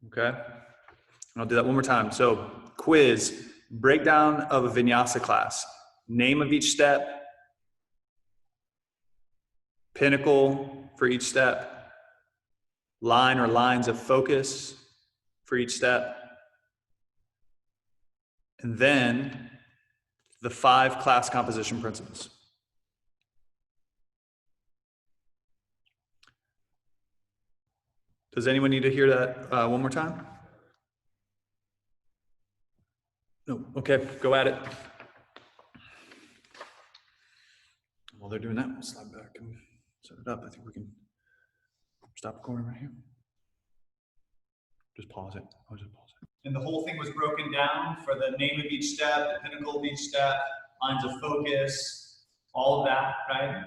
Okay. And I'll do that one more time. So quiz, breakdown of a vinyasa class, name of each step, pinnacle for each step, line or lines of focus for each step, and then the 5 class composition principles. Does anyone need to hear that one more time? No, okay, go at it. While they're doing that, we'll slide back and set it up. I think we can stop recording right here. Just pause it. I'll just pause it. And the whole thing was broken down for the name of each step, the pinnacle of each step, lines of focus, all of that, right?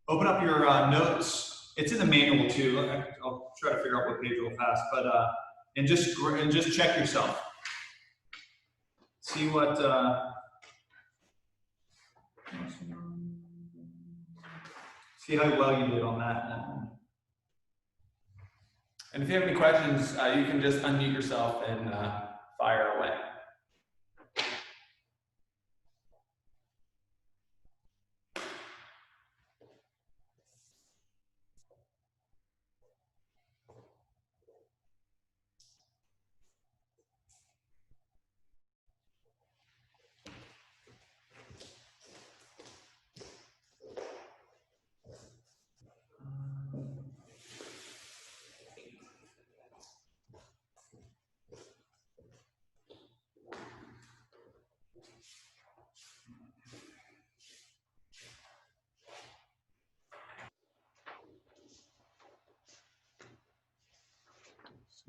Open up your notes. It's in the manual too. I'll try to figure out what page real fast, but and just check yourself. See what. See how well you did on that. And if you have any questions, you can just unmute yourself and fire away.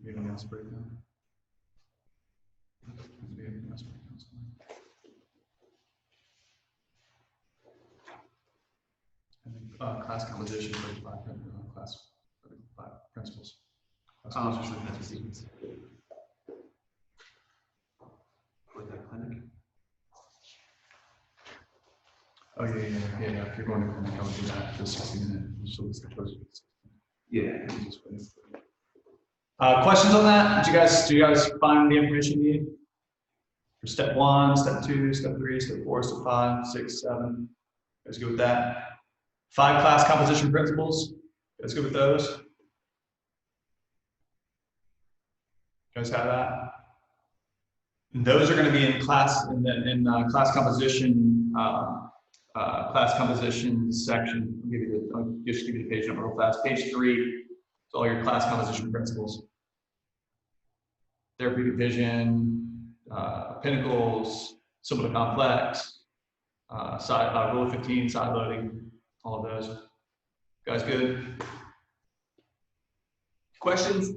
Anything else breakdown? Class composition for 5 principles. With that clinic. Oh yeah. If you're going to clinic, I'll do that for 60 minutes. So it's yeah. Questions on that? Do you guys find the information you need? For step 1, step 2, step 3, step 4, step 5, 6, 7. You guys good with that? 5 class composition principles. You guys good with those? You guys have that? And those are going to be in class class composition section. I'll just give you the page number real fast. Page 3 is all your class composition principles. Therapeutic vision, pinnacles, simple to complex, rule of 15, side loading, all of those. Guys good? Questions?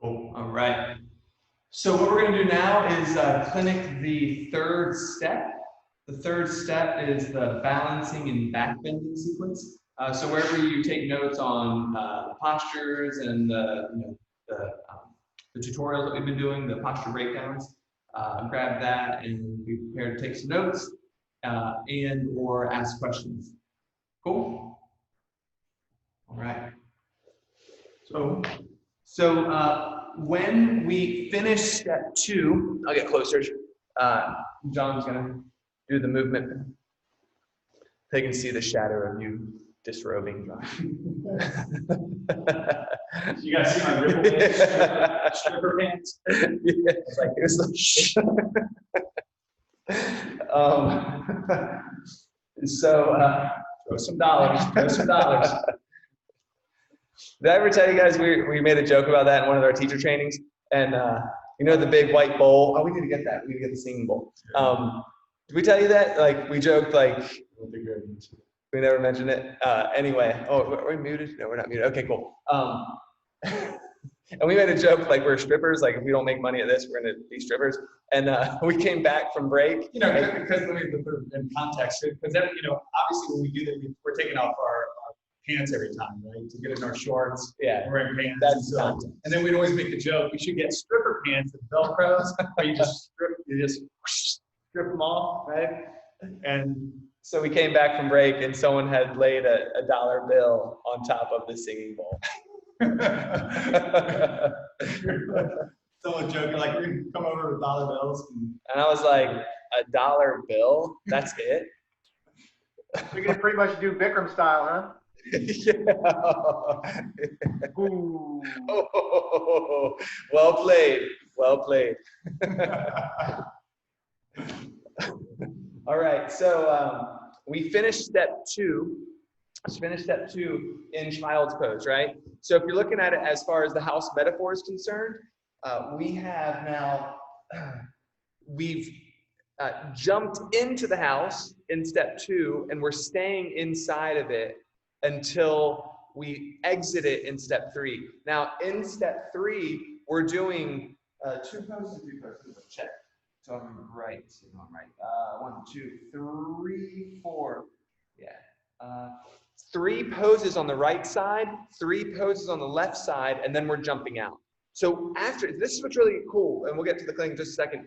Cool. All right. So what we're going to do now is clinic the 3rd step. The 3rd step is the balancing and backbending sequence. So wherever you take notes on the postures and the tutorials that we've been doing, the posture breakdowns, grab that and be prepared to take some notes and or ask questions. Cool? All right. So when we finish step 2, I'll get closer. John's gonna do the movement. They can see the shadow of you disrobing, John. You guys see my ripple pants? Stripper pants? Yeah. It's like, throw some dollars. Did I ever tell you guys we made a joke about that in one of our teacher trainings? And you know the big white bowl? Oh, we need to get that. We need to get the singing bowl. Did we tell you that? Like we joked like we never mentioned it. Anyway, are we muted? No, we're not muted. Okay, cool. And we made a joke like we're strippers. Like if we don't make money at this, we're gonna be strippers. And we came back from break. You know, because let me put it in context. Because obviously when we do that, we're taking off our pants every time, right? To get in our shorts. Yeah. We're wearing pants. That's and then we'd always make the joke, we should get stripper pants with Velcros, where you just strip them off, right? And So we came back from break and someone had laid a dollar bill on top of the singing bowl. Someone joking like, we're gonna come over with dollar bills. And I was like, a dollar bill? That's it? You're gonna pretty much do Bikram style, huh? Yeah. Ooh. Oh, well played. Well played. All right, so we finished step 2. Let's finish step 2 in child's pose, right? So if you're looking at it as far as the house metaphor is concerned, we have now, we've jumped into the house in step 2, and we're staying inside of it until we exit it in step 3. Now, in step 3, we're doing 2 poses, 3 poses. Check. So I'm right. So I'm right. 1, 2, 3, 4. Yeah. 3 poses on the right side, 3 poses on the left side, and then we're jumping out. So after, this is what's really cool, and we'll get to the clinic in just a second.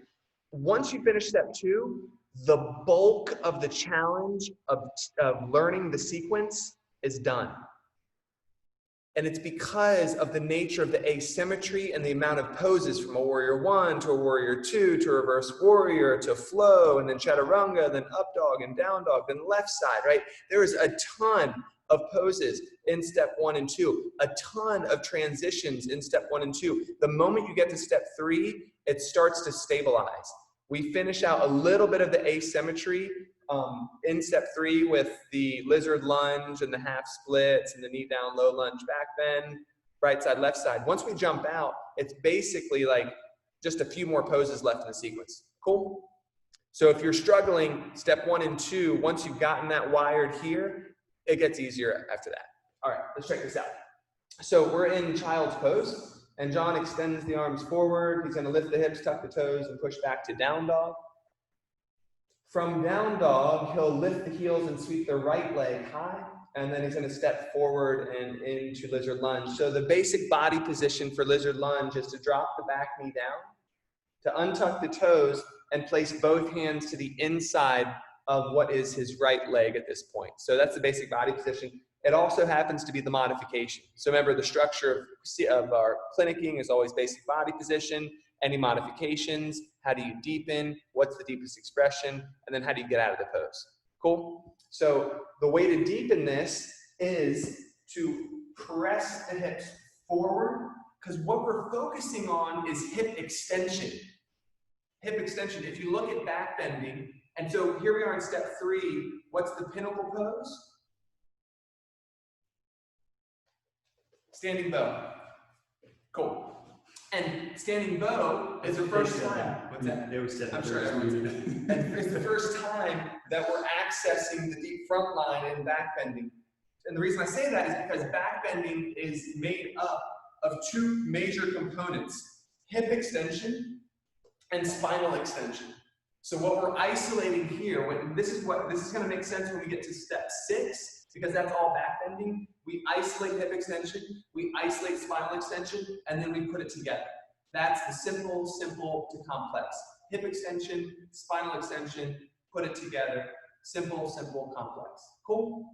Once you finish step 2, the bulk of the challenge of learning the sequence is done. And it's because of the nature of the asymmetry and the amount of poses from a warrior 1 to a warrior 2 to a reverse warrior to flow and then chaturanga, then up dog and down dog, then left side, right? There is a ton of poses in step 1 and 2, a ton of transitions in step 1 and 2. The moment you get to step 3, it starts to stabilize. We finish out a little bit of the asymmetry in step 3 with the lizard lunge and the half splits and the knee down low lunge back bend, right side, left side. Once we jump out, it's basically like just a few more poses left in the sequence. Cool? So if you're struggling, step 1 and 2, once you've gotten that wired here, it gets easier after that. All right, let's check this out. So we're in child's pose, and John extends the arms forward. He's gonna lift the hips, tuck the toes, and push back to down dog. From down dog, he'll lift the heels and sweep the right leg high, and then he's gonna step forward and into lizard lunge. So the basic body position for lizard lunge is to drop the back knee down, to untuck the toes, and place both hands to the inside of what is his right leg at this point. So that's the basic body position. It also happens to be the modification. So remember, the structure of our clinicking is always basic body position. Any modifications? How do you deepen? What's the deepest expression? And then how do you get out of the pose? Cool? So the way to deepen this is to press the hips forward, because what we're focusing on is hip extension. Hip extension. If you look at back bending, and so here we are in step 3, what's the pinnacle pose? Standing bow. Cool. And standing bow is the first time. What's that? It was step I'm sure everyone's in it. And it's the first time that we're accessing the deep front line in back bending. And the reason I say that is because back bending is made up of 2 major components: hip extension and spinal extension. So what we're isolating here, this is going to make sense when we get to step 6, because that's all back bending. We isolate hip extension, we isolate spinal extension, and then we put it together. That's the simple to complex. Hip extension, spinal extension, put it together. Simple, complex. Cool?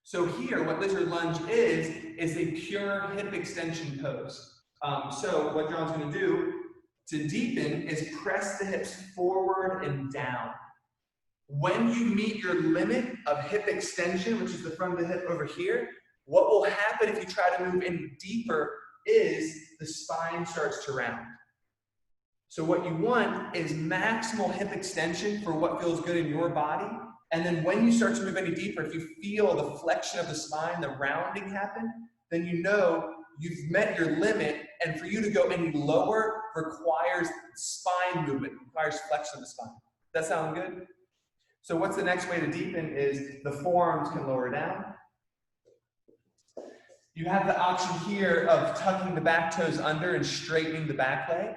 So here, what lizard lunge is a pure hip extension pose. So what John's going to do to deepen is press the hips forward and down. When you meet your limit of hip extension, which is the front of the hip over here, what will happen if you try to move in deeper is the spine starts to round. So what you want is maximal hip extension for what feels good in your body. And then when you start to move any deeper, if you feel the flexion of the spine, the rounding happen, then you know you've met your limit, and for you to go any lower requires spine movement, requires flexion of the spine. Does that sound good? So what's the next way to deepen is the forearms can lower down. You have the option here of tucking the back toes under and straightening the back leg.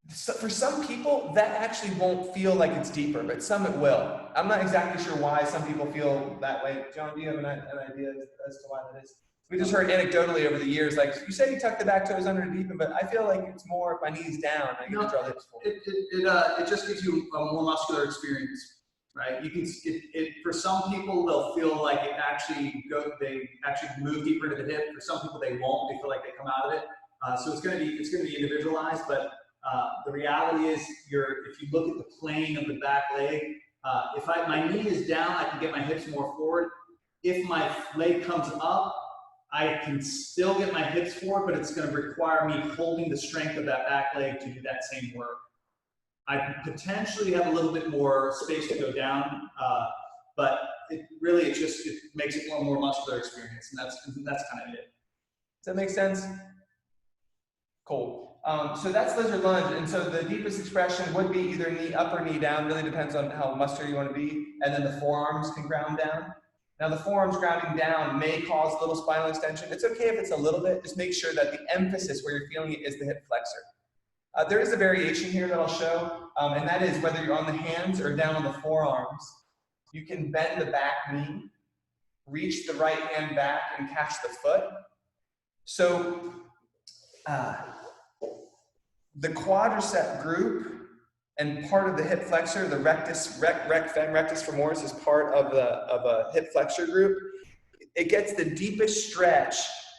So for some people, that actually won't feel like it's deeper, but some it will. I'm not exactly sure why some people feel that way. John, do you have an idea as to why that is? We just heard anecdotally over the years, like, you said you tuck the back toes under the deep end, but I feel like it's more if my knee's down, I can draw the hips forward. It just gives you a more muscular experience, right? You can, for some people, they'll feel like they actually move deeper into the hip. For some people, they won't. They feel like they come out of it. So it's going to be individualized, but the reality is, if you look at the plane of the back leg, if my knee is down, I can get my hips more forward. If my leg comes up, I can still get my hips forward, but it's going to require me holding the strength of that back leg to do that same work. I potentially have a little bit more space to go down, but it makes it more muscular experience, and that's kind of it. Does that make sense? Cool. So that's lizard lunge, and so the deepest expression would be either knee up or knee down. Really depends on how muscular you want to be, and then the forearms can ground down. Now the forearms grounding down may cause a little spinal extension. It's okay if it's a little bit. Just make sure that the emphasis where you're feeling it is the hip flexor. There is a variation here that I'll show, and that is whether you're on the hands or down on the forearms, you can bend the back knee, reach the right hand back, and catch the foot. So the quadricep group and part of the hip flexor, the rectus femoris is part of a hip flexor group. It gets the deepest stretch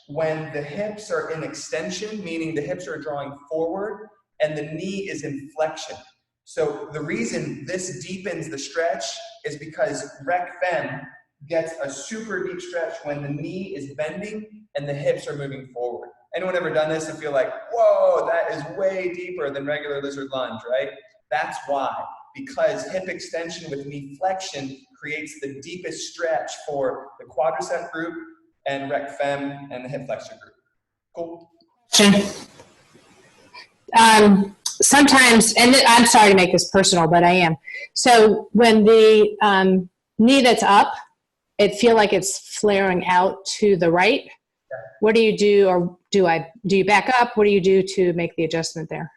when the hips are in extension, meaning the hips are drawing forward and the knee is in flexion. So the reason this deepens the stretch is because rec fem gets a super deep stretch when the knee is bending and the hips are moving forward. Anyone ever done this and feel like, whoa, that is way deeper than regular lizard lunge, right? That's why, because hip extension with knee flexion creates the deepest stretch for the quadricep group and rec fem and the hip flexor group. Cool. Sometimes, and I'm sorry to make this personal, but I am. So when the knee that's up, it feel like it's flaring out to the right. What do you do, or do you back up? What do you do to make the adjustment there?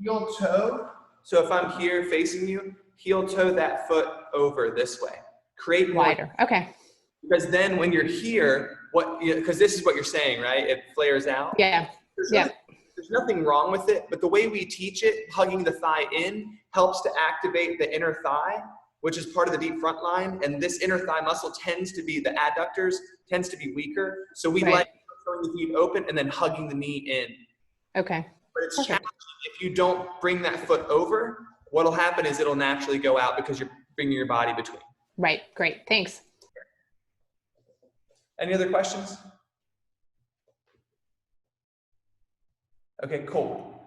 Heel toe. So if I'm here facing you, heel toe that foot over this way. Create wider. Okay. Because then when you're here, because this is what you're saying, right? It flares out. Yeah. There's nothing wrong with it, but the way we teach it, hugging the thigh in, helps to activate the inner thigh, which is part of the deep front line. And this inner thigh muscle tends to be, the adductors tends to be weaker. So we like throwing the feet open and then hugging the knee in. Okay. But it's challenging if you don't bring that foot over. What'll happen is it'll naturally go out because you're bringing your body between. Right. Great. Thanks. Any other questions? Okay, cool.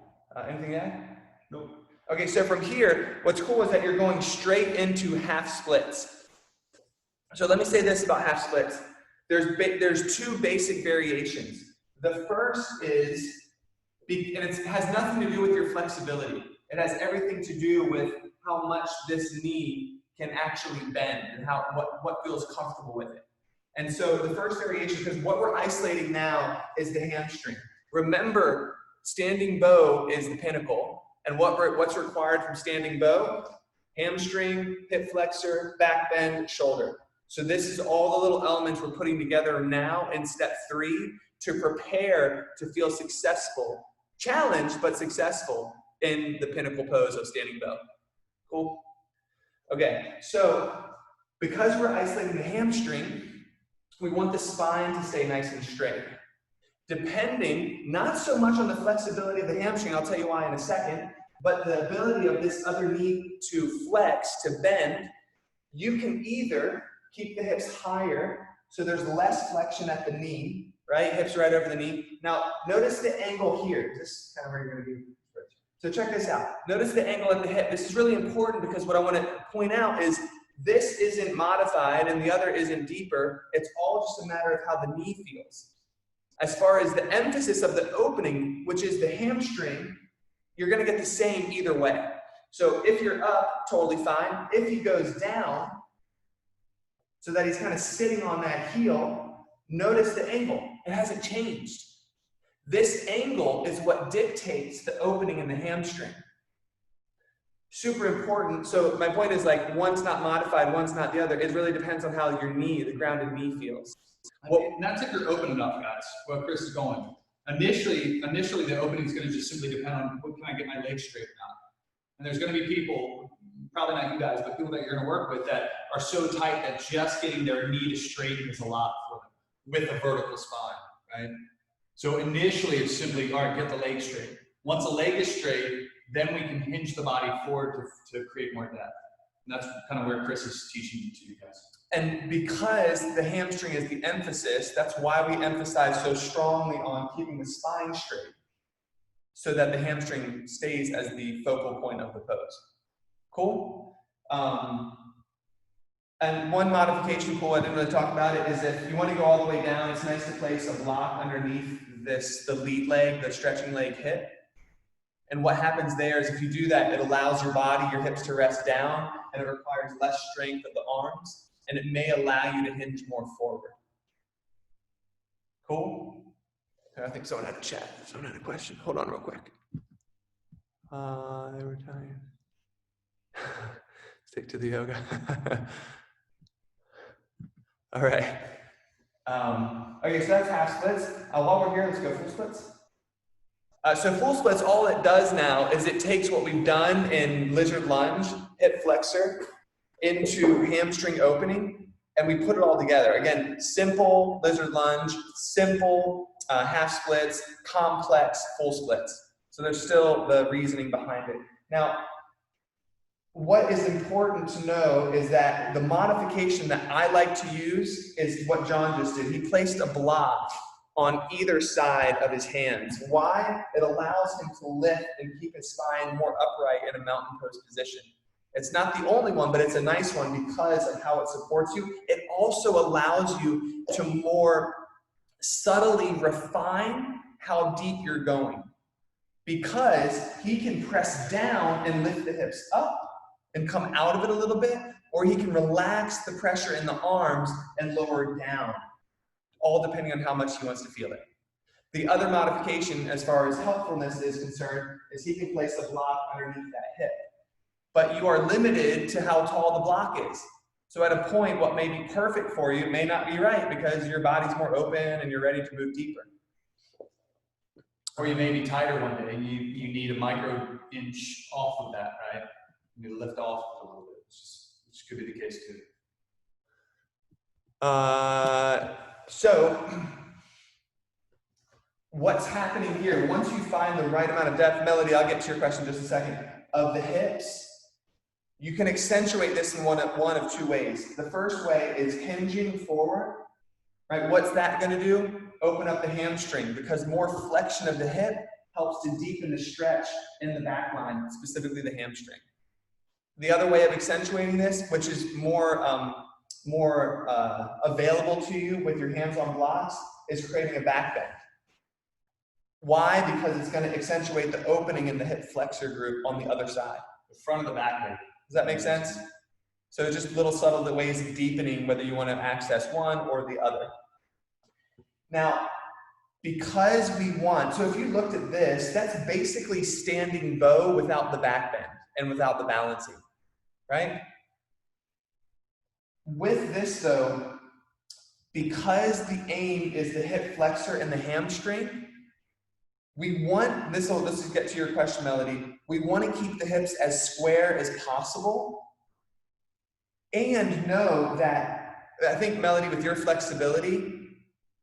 Anything to add? Nope. Okay, so from here, what's cool is that you're going straight into half splits. So let me say this about half splits. There's two basic variations. The first is, and it has nothing to do with your flexibility. It has everything to do with how much this knee can actually bend and what feels comfortable with it. And so the first variation, because what we're isolating now is the hamstring. Remember, standing bow is the pinnacle. And what's required from standing bow? Hamstring, hip flexor, back bend, shoulder. So this is all the little elements we're putting together now in step 3 to prepare to feel successful, challenged but successful in the pinnacle pose of standing bow. Cool? Okay, so because we're isolating the hamstring, we want the spine to stay nice and straight. Depending, not so much on the flexibility of the hamstring, I'll tell you why in a second, but the ability of this other knee to flex, to bend, you can either keep the hips higher, so there's less flexion at the knee, right? Hips right over the knee. Now, notice the angle here. This is kind of where you're going to be. So check this out. Notice the angle at the hip. This is really important because what I want to point out is this isn't modified and the other isn't deeper. It's all just a matter of how the knee feels. As far as the emphasis of the opening, which is the hamstring, you're going to get the same either way. So if you're up, totally fine. If he goes down, so that he's kind of sitting on that heel, notice the angle. It hasn't changed. This angle is what dictates the opening in the hamstring. super important. So my point is like one's not modified, one's not the other. It really depends on how your knee, the grounded knee feels. And that's if you're open enough, guys, where Chris is going. Initially, the opening is going to just simply depend on what can I get my legs straight now. And there's going to be people, probably not you guys, but people that you're going to work with that are so tight that just getting their knee to straighten is a lot for them with a vertical spine, right? So initially, it's simply, all right, get the leg straight. Once the leg is straight, then we can hinge the body forward to create more depth. And that's kind of where Chris is teaching to you guys. And because the hamstring is the emphasis, that's why we emphasize so strongly on keeping the spine straight so that the hamstring stays as the focal point of the pose. Cool? And one modification tool, I didn't really talk about it, is if you want to go all the way down, it's nice to place a block underneath the lead leg, the stretching leg hip. And what happens there is if you do that, it allows your body, your hips to rest down, and it requires less strength of the arms, and it may allow you to hinge more forward. Cool? I think someone had a chat. Someone had a question. Hold on real quick. They were telling you. Stick to the yoga. All right. Okay, so that's half splits. While we're here, let's go full splits. So full splits, all it does now is it takes what we've done in lizard lunge, hip flexor, into hamstring opening, and we put it all together. Again, simple lizard lunge, simple half splits, complex full splits. So there's still the reasoning behind it. Now, what is important to know is that the modification that I like to use is what John just did. He placed a block on either side of his hands. Why? It allows him to lift and keep his spine more upright in a mountain pose position. It's not the only one, but it's a nice one because of how it supports you. It also allows you to more subtly refine how deep you're going, because he can press down and lift the hips up and come out of it a little bit, or he can relax the pressure in the arms and lower it down, all depending on how much he wants to feel it. The other modification as far as helpfulness is concerned is he can place a block underneath that hip. But you are limited to how tall the block is. So at a point, what may be perfect for you may not be right because your body's more open and you're ready to move deeper. Or you may be tighter one day and you need a micro inch off of that, right? You need to lift off a little bit, which could be the case too. So what's happening here, once you find the right amount of depth, Melody, I'll get to your question in just a second, of the hips, you can accentuate this in one of two ways. The first way is hinging forward, right? What's that going to do? Open up the hamstring, because more flexion of the hip helps to deepen the stretch in the back line, specifically the hamstring. The other way of accentuating this, which is more available to you with your hands on blocks, is creating a back bend. Why? Because it's going to accentuate the opening in the hip flexor group on the other side. The front of the back leg. Does that make sense? So just little subtle ways of deepening whether you want to access one or the other. Now, because we want, so if you looked at this, that's basically standing bow without the back bend and without the balancing, right? With this though, because the aim is the hip flexor and the hamstring, we want, this will get to your question, Melody, we want to keep the hips as square as possible and know that, I think Melody, with your flexibility,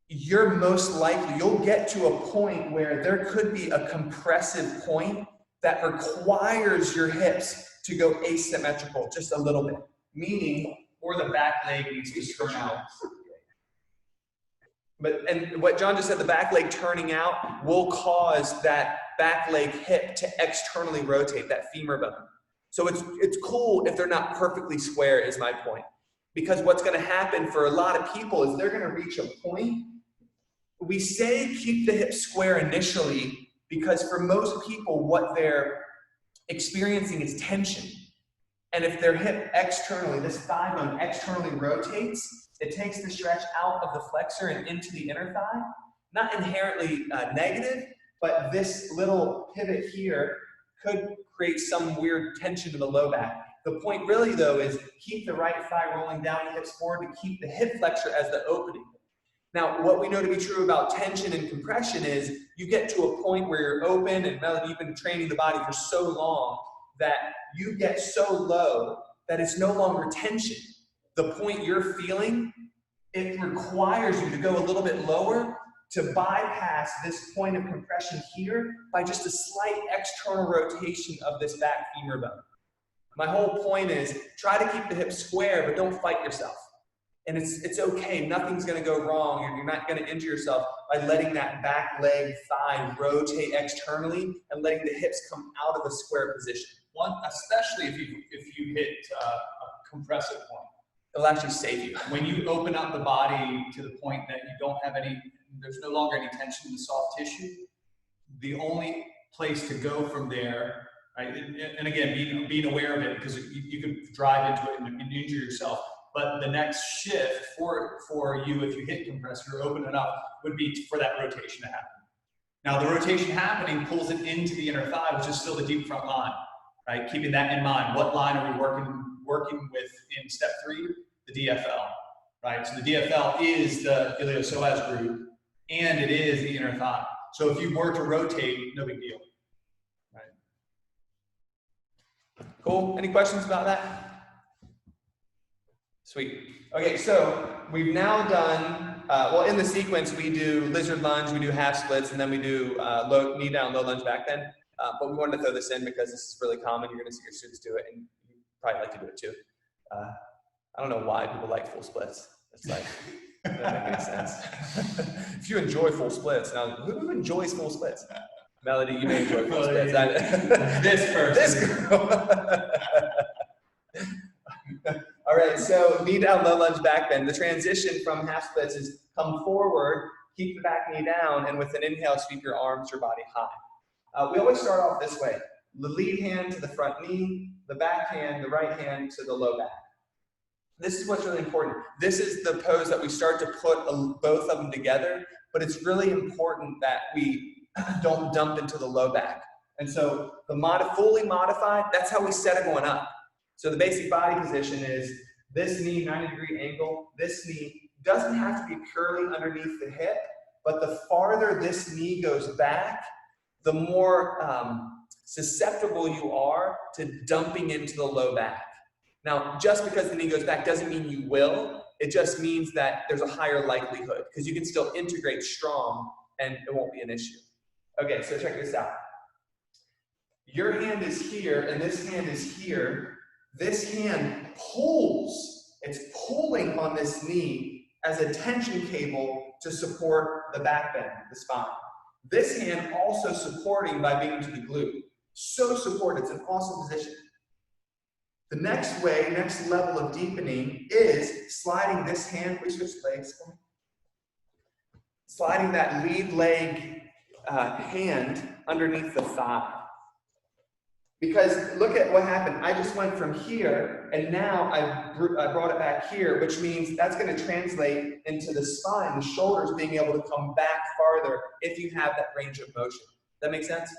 you're most likely, you'll get to a point where there could be a compressive point that requires your hips to go asymmetrical just a little bit, meaning, or the back leg needs to turn out. And what John just said, the back leg turning out will cause that back leg hip to externally rotate, that femur bone. So it's cool if they're not perfectly square, is my point. Because what's going to happen for a lot of people is they're going to reach a point. We say keep the hip square initially because for most people, what they're experiencing is tension. And if their hip externally, this thigh bone externally rotates, it takes the stretch out of the flexor and into the inner thigh. Not inherently negative, but this little pivot here could create some weird tension in the low back. The point really though is keep the right thigh rolling down the hips forward to keep the hip flexor as the opening. Now, what we know to be true about tension and compression is you get to a point where you're open, and Melody, you've been training the body for so long that you get so low that it's no longer tension. The point you're feeling, it requires you to go a little bit lower to bypass this point of compression here by just a slight external rotation of this back femur bone. My whole point is try to keep the hips square, but don't fight yourself. And it's okay, nothing's gonna go wrong, and you're not gonna injure yourself by letting that back leg thigh rotate externally and letting the hips come out of a square position. Especially if you hit a compressive point. It'll actually save you. When you open up the body to the point that you don't have there's no longer any tension in the soft tissue, the only place to go from there, right? And again, being aware of it, because you could drive into it and injure yourself. But the next shift for you, if you hit compressor or open it up, would be for that rotation to happen. Now, the rotation happening pulls it into the inner thigh, which is still the deep front line, right? Keeping that in mind. What line are we working with in step 3? The DFL, right? So the DFL is the iliopsoas group, and it is the inner thigh. So if you were to rotate, no big deal. Right. Cool. Any questions about that? Sweet. Okay, so we've now done, well, in the sequence, we do lizard lunge, we do half splits, and then we do low knee down, low lunge back bend. But we wanted to throw this in because this is really common. You're going to see your students do it, and you probably like to do it too. I don't know why people like full splits. It's like, that doesn't make any sense. If you enjoy full splits, now who enjoys full splits? Melody, you may enjoy full splits. This person. This girl. All right, so knee down, low lunge back bend. The transition from half splits is come forward, keep the back knee down, and with an inhale, sweep your arms, your body high. We always start off this way. The lead hand to the front knee, the back hand, the right hand to the low back. This is what's really important. This is the pose that we start to put both of them together, but it's really important that we don't dump into the low back. And so the fully modified, that's how we set it going up. So the basic body position is this knee, 90-degree angle. This knee doesn't have to be purely underneath the hip, but the farther this knee goes back, the more susceptible you are to dumping into the low back. Now, just because the knee goes back doesn't mean you will. It just means that there's a higher likelihood because you can still integrate strong and it won't be an issue. Okay, so check this out. Your hand is here and this hand is here. This hand pulls. It's pulling on this knee as a tension cable to support the back bend, the spine. This hand also supporting by being to the glute. So supported. It's an awesome position. The next level of deepening is sliding this hand, please switch legs for me. Sliding that lead leg hand underneath the thigh. Because look at what happened. I just went from here, and now I brought it back here, which means that's going to translate into the spine, the shoulders being able to come back farther if you have that range of motion. Does that make sense?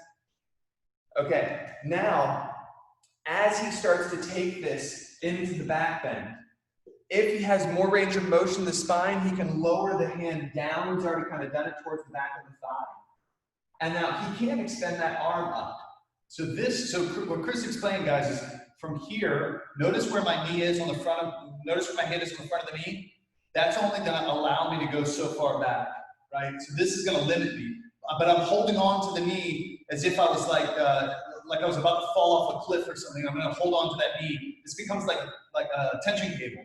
Okay, now, as he starts to take this into the back bend, if he has more range of motion in the spine, he can lower the hand down. He's already kind of done it towards the back of the thigh. And now he can extend that arm up. So what Chris explained, guys, is from here, notice where my knee is on the front of, notice where my head is on the front of the knee. That's only going to allow me to go so far back, right? So this is going to limit me. But I'm holding on to the knee as if I was like I was about to fall off a cliff or something. I'm going to hold on to that knee. This becomes like a tension cable.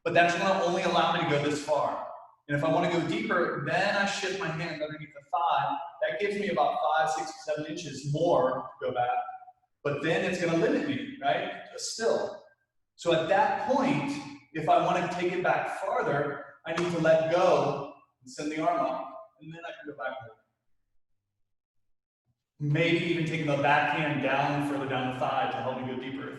But that's going to only allow me to go this far. And if I want to go deeper, then I shift my hand underneath the thigh. That gives me about 5, 6, 7 inches more to go back. But then it's going to limit me, right? Still. So at that point, if I want to take it back farther, I need to let go and send the arm up. And then I can go back. Maybe even taking the backhand down further down the thigh to help me go deeper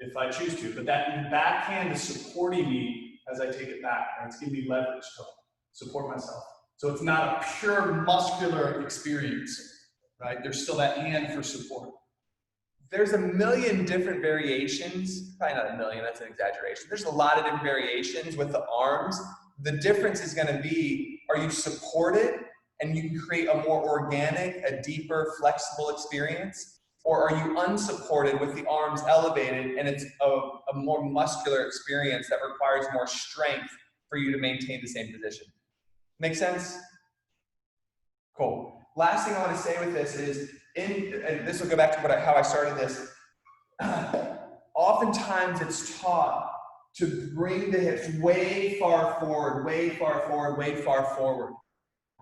if I choose to. But that backhand is supporting me as I take it back. And it's giving me leverage to support myself. So it's not a pure muscular experience, right? There's still that hand for support. there's a million different variations, probably not a million, that's an exaggeration. There's a lot of different variations with the arms. The difference is gonna be, are you supported and you can create a more organic, a deeper, flexible experience? Or are you unsupported with the arms elevated and it's a more muscular experience that requires more strength for you to maintain the same position? Make sense? Cool. Last thing I want to say with this is, and this will go back to how I started this, oftentimes it's taught to bring the hips way far forward, way far forward, way far forward.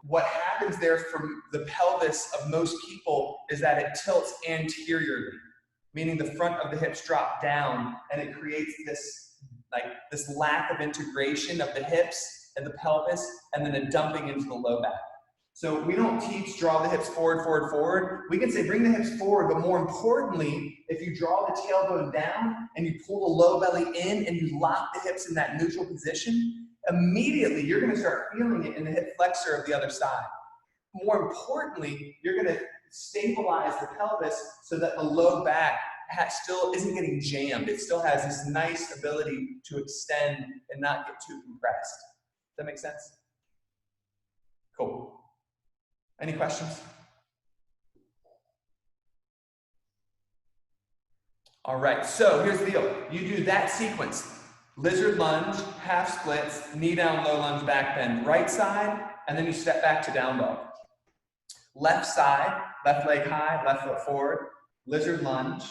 What happens there from the pelvis of most people is that it tilts anteriorly, meaning the front of the hips drop down, and it creates this, this lack of integration of the hips and the pelvis, and then a dumping into the low back. So we don't teach draw the hips forward, forward, forward. We can say bring the hips forward, but more importantly, if you draw the tailbone down and you pull the low belly in and you lock the hips in that neutral position, immediately you're going to start feeling it in the hip flexor of the other side. More importantly, you're going to stabilize the pelvis so that the low back still isn't getting jammed. It still has this nice ability to extend and not get too compressed. Does that make sense? Cool. Any questions? All right, so here's the deal. You do that sequence. Lizard lunge, half splits, knee down, low lunge, back bend, right side, and then you step back to down dog. Left side, left leg high, left foot forward, lizard lunge,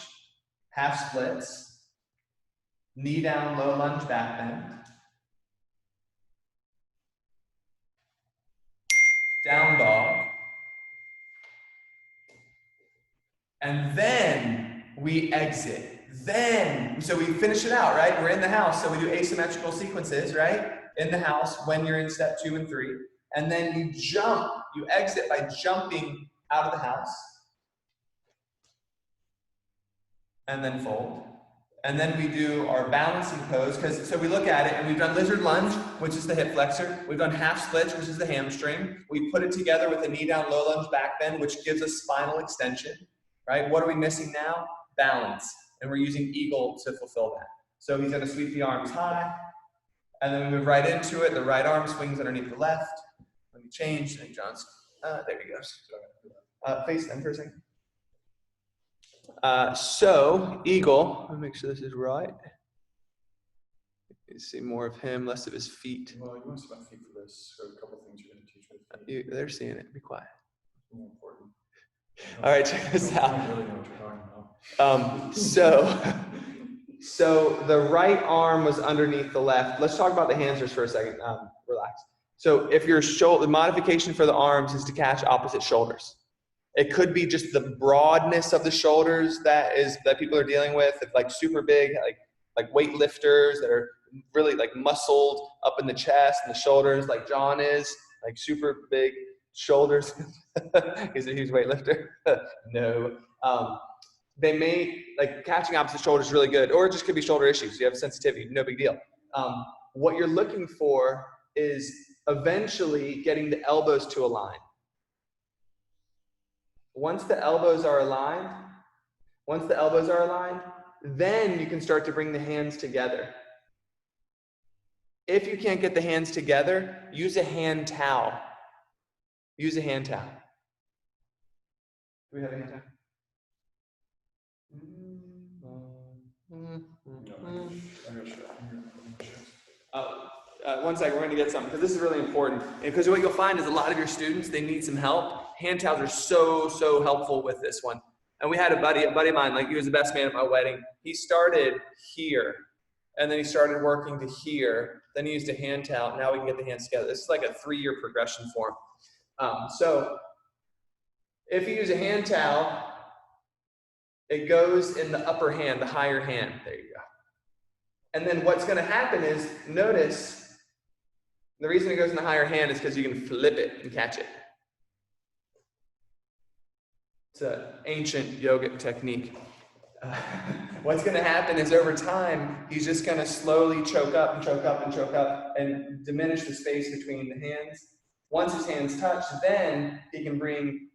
half splits, knee down, low lunge, back bend, down dog, and then we exit. So we finish it out, right? We're in the house, so we do asymmetrical sequences, right? In the house when you're in step 2 and 3. And then you jump, you exit by jumping out of the house. And then fold. And then we do our balancing pose, so we look at it and we've done lizard lunge, which is the hip flexor. We've done half splits, which is the hamstring. We put it together with a knee down, low lunge, back bend, which gives us spinal extension, right? What are we missing now? Balance. And we're using eagle to fulfill that. So he's going to sweep the arms high, and then we move right into it. The right arm swings underneath the left. Let me change. St. John's. There he goes. Face them for a second. So eagle. Let me make sure this is right. You see more of him, less of his feet. Well, you want to see my feet for this. So a couple things you're going to teach me. They're seeing it. Be quiet. More important. All right, check this out. I don't really know what you're talking about. So the right arm was underneath the left. Let's talk about the hands just for a second. Relax. So if your the modification for the arms is to catch opposite shoulders. It could be just the broadness of the shoulders that people are dealing with. If like super big, like weightlifters that are really like muscled up in the chest and the shoulders, like John is, like super big shoulders. He's a huge weightlifter. No. They may, like catching opposite shoulders is really good, or it just could be shoulder issues. You have sensitivity, no big deal. What you're looking for is eventually getting the elbows to align. Once the elbows are aligned, then you can start to bring the hands together. If you can't get the hands together, use a hand towel. Use a hand towel. Do we have a hand towel? One second, we're going to get something, because this is really important. Because what you'll find is a lot of your students, they need some help. Hand towels are so helpful with this one. And we had a buddy of mine, like he was the best man at my wedding. He started here, and then he started working to here. Then he used a hand towel. Now we can get the hands together. This is like a 3-year progression for him. So if you use a hand towel, it goes in the upper hand, the higher hand. There you go. And then what's going to happen is, notice, the reason it goes in the higher hand is because you can flip it and catch it. It's an ancient yogic technique. What's going to happen is over time, he's just going to slowly choke up and choke up and choke up and diminish the space between the hands. Once his hands touch, then he can bring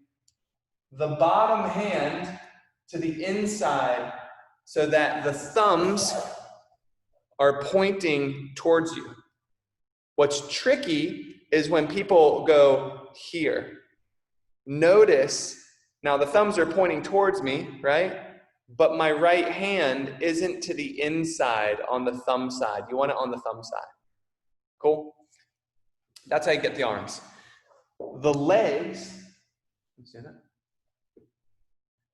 the bottom hand to the inside so that the thumbs are pointing towards you. What's tricky is when people go here. Notice, now the thumbs are pointing towards me, right? But my right hand isn't to the inside on the thumb side. You want it on the thumb side. Cool? That's how you get the arms. The legs, you see that?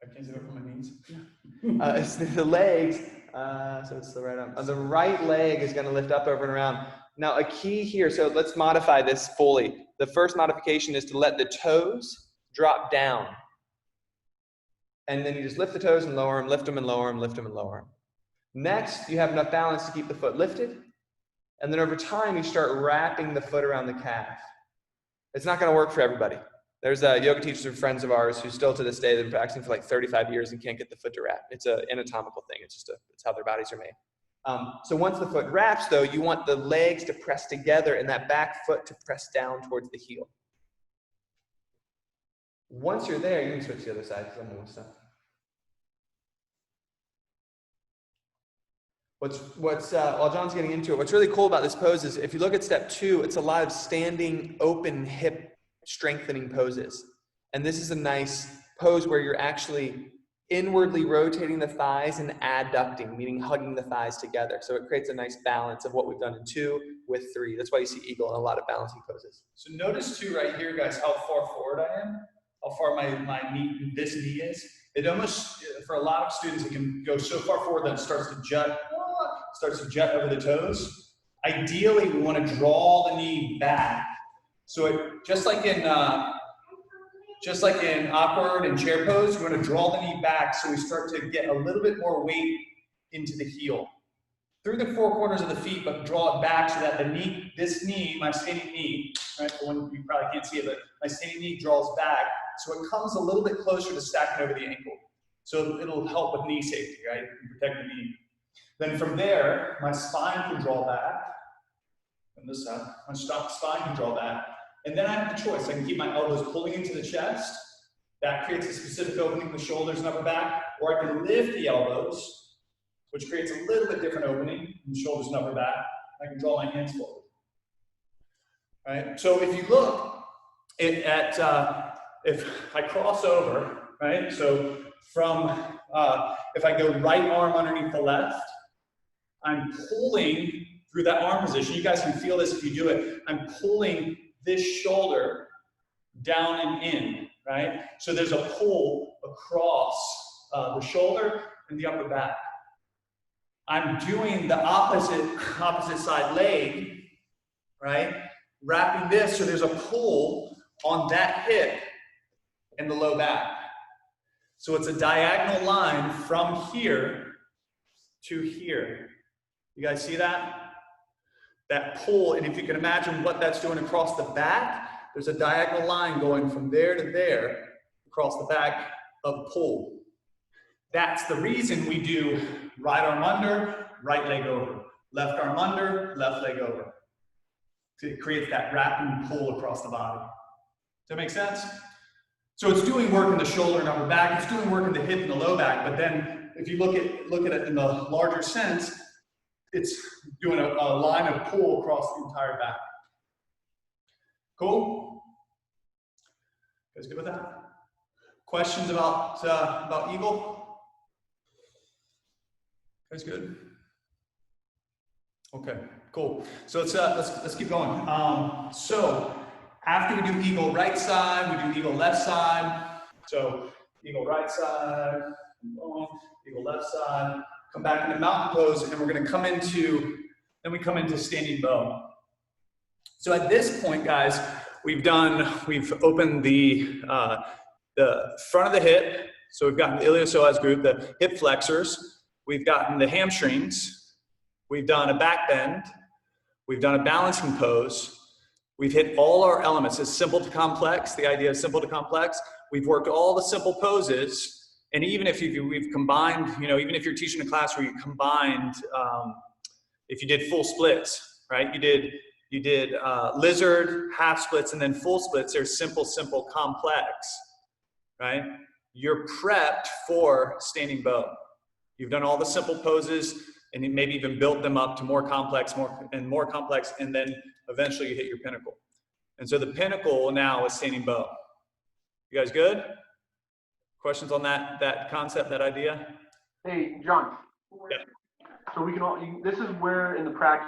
I can't do it from my knees. It's the legs, so it's the right arm. The right leg is going to lift up, over, and around. Now, a key here, so let's modify this fully. The first modification is to let the toes drop down. And then you just lift the toes and lower them, lift them and lower them, lift them and lower them. Next, you have enough balance to keep the foot lifted. And then over time, you start wrapping the foot around the calf. It's not going to work for everybody. There's yoga teachers and friends of ours who still to this day, they've been practicing for like 35 years and can't get the foot to wrap. It's an anatomical thing. It's how their bodies are made. So once the foot wraps, though, you want the legs to press together and that back foot to press down towards the heel. Once you're there, you can switch to the other side because I'm almost done. While John's getting into it, what's really cool about this pose is if you look at step 2, it's a lot of standing, open hip strengthening poses. And this is a nice pose where you're actually inwardly rotating the thighs and adducting, meaning hugging the thighs together. So it creates a nice balance of what we've done in 2 with 3. That's why you see eagle in a lot of balancing poses. So notice too right here, guys, how far forward I am, how far this knee is. It almost, for a lot of students, it can go so far forward that it starts to jet over the toes. Ideally, we want to draw the knee back. So it, just like in awkward and chair pose, we want to draw the knee back so we start to get a little bit more weight into the heel. Through the 4 corners of the feet, but draw it back so that the knee, this knee, my standing knee, right, the one you probably can't see it, but my standing knee draws back so it comes a little bit closer to stacking over the ankle. So it'll help with knee safety, right, and protect the knee. Then from there, my spine can draw back. On this side, my spine can draw back. And then I have the choice. I can keep my elbows pulling into the chest. That creates a specific opening in the shoulders and upper back. Or I can lift the elbows, which creates a little bit different opening in the shoulders and upper back. I can draw my hands forward. Right? So if you look if I cross over, right? So from, if I go right arm underneath the left, I'm pulling through that arm position. You guys can feel this if you do it. I'm pulling this shoulder down and in, right? So there's a pull across the shoulder and the upper back. I'm doing the opposite side leg, right? Wrapping this so there's a pull on that hip and the low back. So it's a diagonal line from here to here. You guys see that? That pull, and if you can imagine what that's doing across the back, there's a diagonal line going from there to there across the back of the pull. That's the reason we do right arm under, right leg over. Left arm under, left leg over. So it creates that wrapping pull across the body. Does that make sense? So it's doing work in the shoulder and upper back, it's doing work in the hip and the low back, but then if you look at it in the larger sense, it's doing a line of pull across the entire back. Cool? You guys good with that? Questions about eagle? You guys good? Okay, cool. So let's keep going. So after we do eagle right side, we do eagle left side. So eagle right side, eagle left side. Come back into mountain pose, and we're going to come into, then we come into standing bow. So at this point, guys, we've opened the front of the hip. So we've gotten the iliopsoas group, the hip flexors. We've gotten the hamstrings. We've done a back bend. We've done a balancing pose. We've hit all our elements. It's simple to complex. The idea is simple to complex. We've worked all the simple poses. And even if we've combined, even if you're teaching a class where you combined, if you did full splits, right? You did lizard, half splits, and then full splits. There's simple, complex, right? you're prepped for standing bow. You've done all the simple poses and you maybe even built them up to more complex, and then eventually you hit your pinnacle. And so the pinnacle now is standing bow. You guys good? Questions on that concept, that idea? Hey, John. Yeah. So we can all, this is where in the practice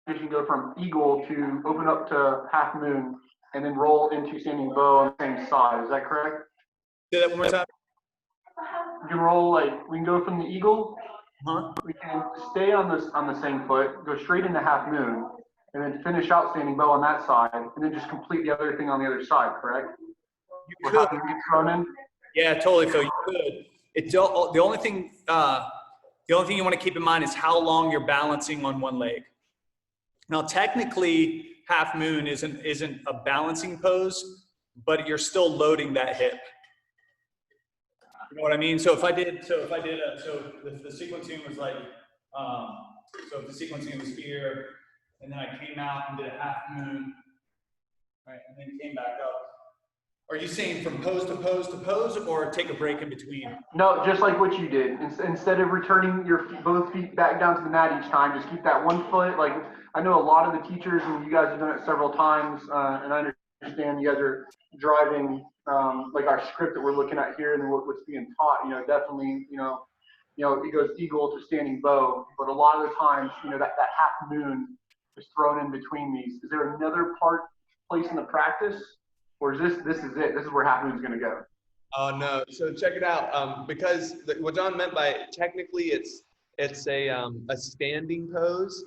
you can go from eagle to open up to half moon and then roll into standing bow on the same side. Is that correct? Say that one more time. You can roll we can go from the eagle. Huh? We can stay on the same foot, go straight into half moon, and then finish out standing bow on that side, and then just complete the other thing on the other side. Correct? You could. Thrown in. Yeah, totally, Phil. You could. It's the only thing. The only thing you want to keep in mind is how long you're balancing on one leg. Now, technically, half moon isn't a balancing pose, but you're still loading that hip. You know what I mean? So if the sequencing was like, so if the sequencing was here, and then I came out and did a half moon, right, and then came back up. Are you saying from pose to pose to pose, or take a break in between? No, just like what you did. Instead of returning your both feet back down to the mat each time, just keep that one foot. Like I know a lot of the teachers, and you guys have done it several times, and I understand you guys are driving like our script that we're looking at here and what's being taught. You know, definitely, it goes eagle to standing bow, but a lot of the times, that half moon is thrown in between these. Is there another place in the practice? Or is this is it? This is where half moon's going to go. Oh no! So check it out. Because what John meant by technically it's a standing pose,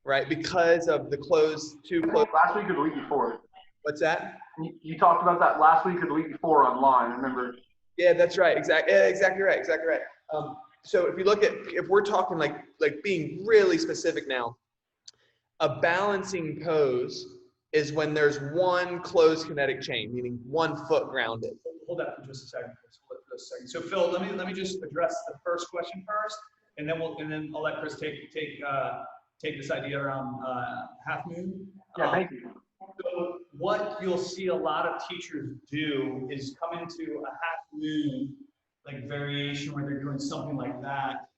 right? Because of the closed. Last week or the week before. What's that? You talked about that last week or the week before online. Remember? Yeah, that's right. Exactly right. So if we're talking like being really specific now, a balancing pose is when there's one closed kinetic chain, meaning 1 foot grounded. Hold that for just a second. So Phil, let me just address the first question first, and then I'll let Chris take this idea around half moon. Yeah, thank you. So what you'll see a lot of teachers do is come into a half moon like variation where they're doing something like that,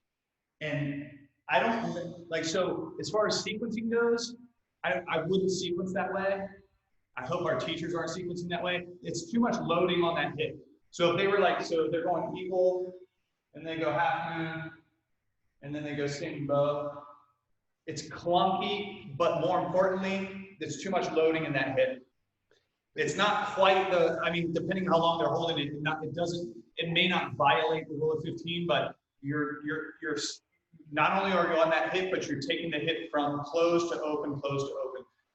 and I don't like, so as far as sequencing goes, I wouldn't sequence that way. I hope our teachers aren't sequencing that way. It's too much loading on that hip. So if they were so they're going eagle, and they go half moon, and then they go standing bow. It's clunky, but more importantly, there's too much loading in that hip. It's not quite depending how long they're holding it, it may not violate the rule of 15, but you're not only are you on that hip, but you're taking the hip from closed to open,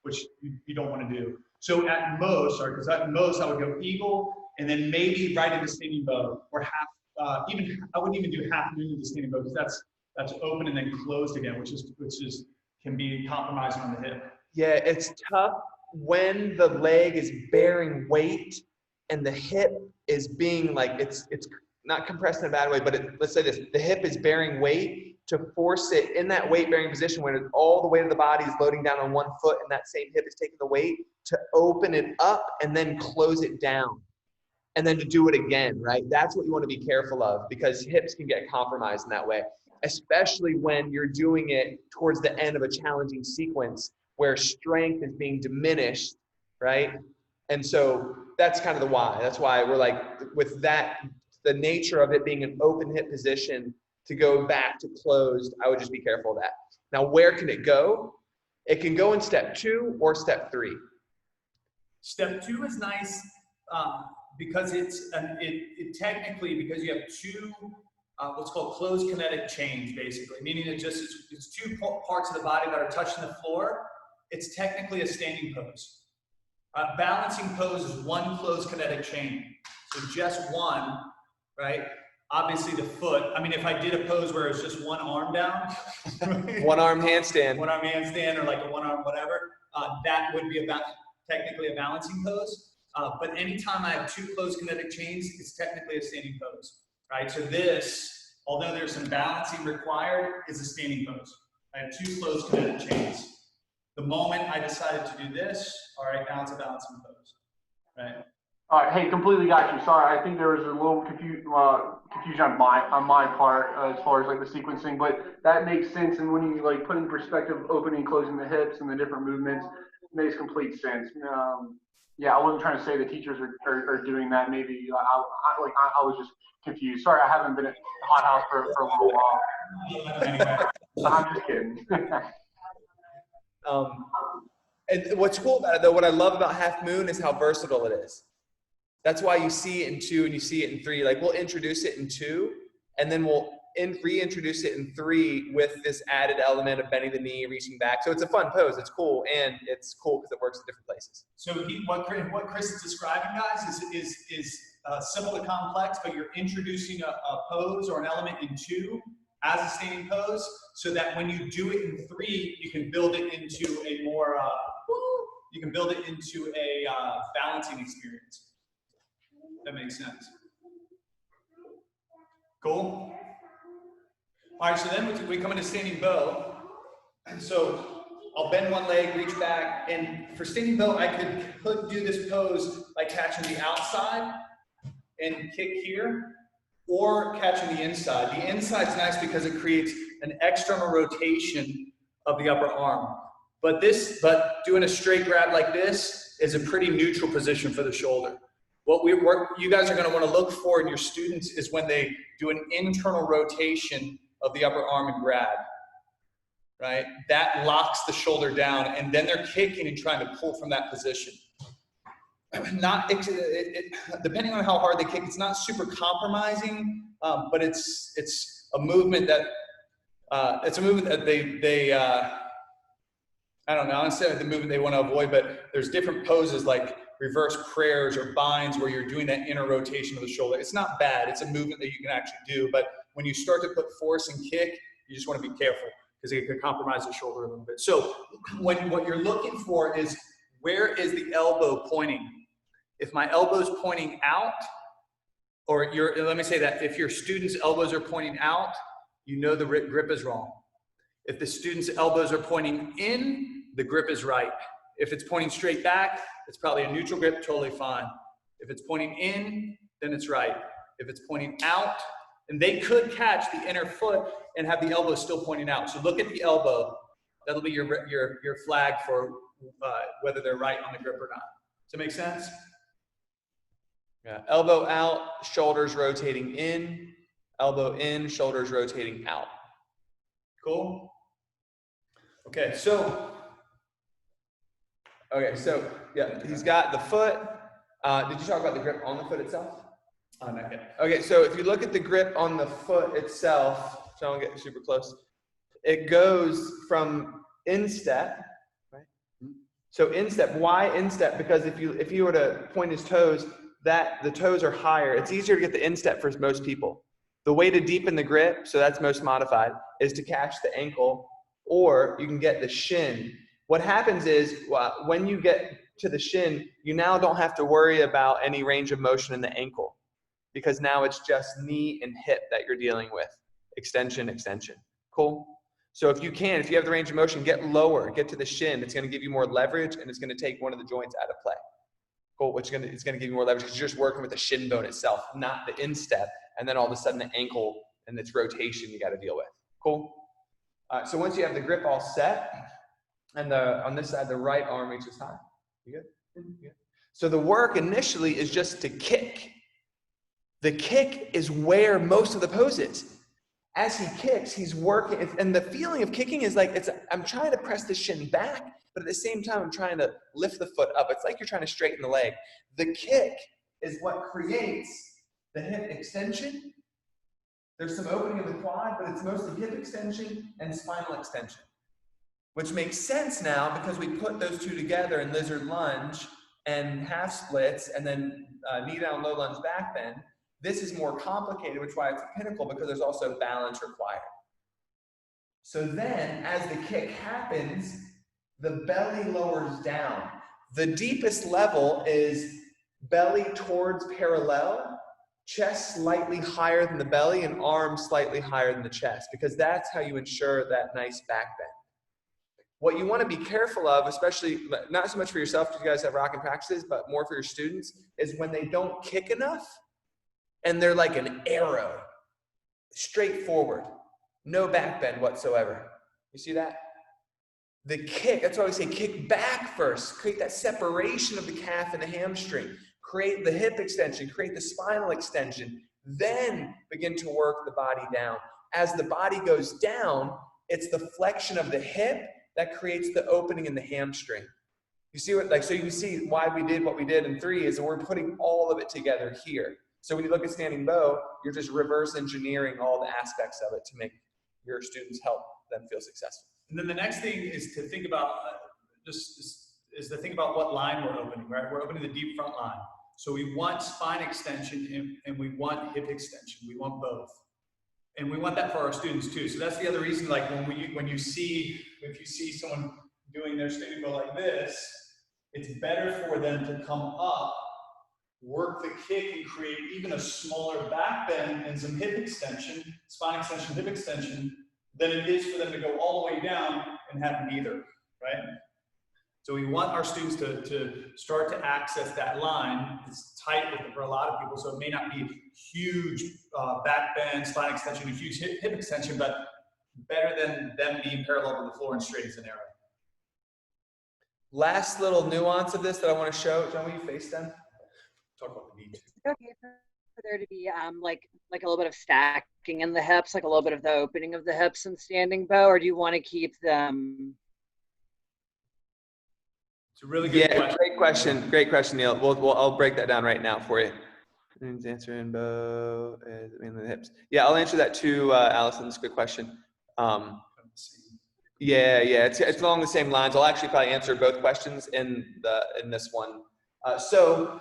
which you don't want to do. So at most, I would go eagle, and then maybe right into standing bow, or half. I wouldn't even do half moon into standing bow, because that's open and then closed again, which can be compromising on the hip. Yeah, it's tough when the leg is bearing weight and the hip is being it's not compressed in a bad way, but let's say this: the hip is bearing weight. To force it in that weight-bearing position when all the weight of the body is loading down on 1 foot and that same hip is taking the weight, to open it up and then close it down. And then to do it again, right? That's what you want to be careful of, because hips can get compromised in that way, especially when you're doing it towards the end of a challenging sequence where strength is being diminished, right? And so that's kind of the why. That's why we're with that, the nature of it being an open hip position, to go back to closed, I would just be careful of that. Now, where can it go? It can go in step 2 or step 3. Step 2 is nice because it technically, because you have 2 what's called closed kinetic chains, basically, meaning it's 2 parts of the body that are touching the floor. It's technically a standing pose. Balancing pose is 1 closed kinetic chain, so just 1, right? Obviously the foot, if I did a pose where it's just 1 arm down. Right? 1 arm handstand. 1 arm handstand, or like a 1 arm whatever, that would be technically a balancing pose. But anytime I have 2 closed kinetic chains, it's technically a standing pose, right? So this, although there's some balancing required, is a standing pose. I have 2 closed kinetic chains. The moment I decided to do this, all right, now it's a balancing pose, right? All right, hey, completely got you. Sorry, I think there was a little confusion on my part as far as like the sequencing, but that makes sense. And when you like put in perspective, opening, closing the hips, and the different movements, it makes complete sense. Yeah, I wasn't trying to say the teachers are doing that. Maybe I was just confused. Sorry, I haven't been at Hot House for a little while. I'm just kidding. And what's cool about it, though, what I love about Half Moon is how versatile it is. That's why you see it in 2 and you see it in 3. Like we'll introduce it in 2, and then we'll reintroduce it in 3 with this added element of bending the knee, reaching back. So it's a fun pose. It's cool, and it's cool because it works in different places. So what Chris is describing, guys, is simple to complex, but you're introducing a pose or an element in 2 as a standing pose, so that when you do it in 3, you can build it into a more balancing experience. That makes sense. Cool. All right, so then we come into standing bow. And so I'll bend one leg, reach back, and for standing bow, I could do this pose by catching the outside and kick here, or catching the inside. The inside's nice because it creates an external rotation of the upper arm. But doing a straight grab like this is a pretty neutral position for the shoulder. What you guys are going to want to look for in your students is when they do an internal rotation of the upper arm and grab, right? That locks the shoulder down, and then they're kicking and trying to pull from that position. Depending on how hard they kick, it's not super compromising, but it's a movement that they I don't know, I don't say the movement they want to avoid, but there's different poses like reverse prayers or binds where you're doing that inner rotation of the shoulder. It's not bad. It's a movement that you can actually do, but when you start to put force and kick, you just want to be careful because it could compromise the shoulder a little bit. So what you're looking for is, where is the elbow pointing? If my elbow's pointing out, or let me say that, if your student's elbows are pointing out, you know the grip is wrong. If the student's elbows are pointing in, the grip is right. If it's pointing straight back, it's probably a neutral grip, totally fine. If it's pointing in, then it's right. If it's pointing out, and they could catch the inner foot and have the elbow still pointing out. So look at the elbow. That'll be your flag for whether they're right on the grip or not. Does that make sense? Yeah. Elbow out, shoulders rotating in. Elbow in, shoulders rotating out. Cool? Okay, so yeah, he's got the foot. Did you talk about the grip on the foot itself? Not yet. Okay, so if you look at the grip on the foot itself, so I don't get super close, it goes from instep, right? So instep, why instep? Because if you were to point his toes, the toes are higher. It's easier to get the instep for most people. The way to deepen the grip, so that's most modified, is to catch the ankle, or you can get the shin. What happens is, when you get to the shin, you now don't have to worry about any range of motion in the ankle, because now it's just knee and hip that you're dealing with. Extension, extension. Cool? So if you have the range of motion, get lower, get to the shin. It's going to give you more leverage, and it's going to take one of the joints out of play. Cool, it's going to give you more leverage because you're just working with the shin bone itself, not the instep, and then all of a sudden the ankle and its rotation you got to deal with. Cool? So once you have the grip all set, and on this side, the right arm reaches high. You good? You good? So the work initially is just to kick. The kick is where most of the pose is. As he kicks, he's working, and the feeling of kicking is like, I'm trying to press the shin back, but at the same time, I'm trying to lift the foot up. It's like you're trying to straighten the leg. The kick is what creates the hip extension. There's some opening of the quad, but it's mostly hip extension and spinal extension, which makes sense now because we put those two together in lizard lunge and half splits, and then knee down, low lunge, back bend. This is more complicated, which is why it's a pinnacle, because there's also balance required. So then, as the kick happens, the belly lowers down. The deepest level is belly towards parallel, chest slightly higher than the belly, and arms slightly higher than the chest, because that's how you ensure that nice back bend. What you want to be careful of, especially not so much for yourself because you guys have rocking practices, but more for your students, is when they don't kick enough and they're like an arrow, straight forward, no back bend whatsoever. You see that? The kick, that's why we say kick back first. Create that separation of the calf and the hamstring. Create the hip extension, create the spinal extension, then begin to work the body down. As the body goes down, it's the flexion of the hip that creates the opening in the hamstring. You see what, like, so you can see why we did what we did in 3 is that we're putting all of it together here. So when you look at standing bow, you're just reverse engineering all the aspects of it to make your students help them feel successful. And then the next thing is to think about, is to think about what line we're opening, right? We're opening the deep front line. So we want spine extension and we want hip extension. We want both. And we want that for our students too. So that's the other reason, like if you see someone doing their standing bow like this, it's better for them to come up, work the kick and create even a smaller back bend and some hip extension, spine extension, hip extension, than it is for them to go all the way down and have neither, right? So we want our students to start to access that line. It's tight for a lot of people, so it may not be huge back bend, spine extension, a huge hip extension, but better than them being parallel to the floor and straight as an arrow. Last little nuance of this that I want to show. John, will you face them? Talk about the knee. Is it okay for there to be like a little bit of stacking in the hips, like a little bit of the opening of the hips in standing bow, or do you want to keep them? It's a really good question. Great question, Neil. I'll break that down right now for you. Dancer and bow, mainly the hips. Yeah, I'll answer that too, Allison. It's a good question. Yeah, it's along the same lines. I'll actually probably answer both questions in this one. So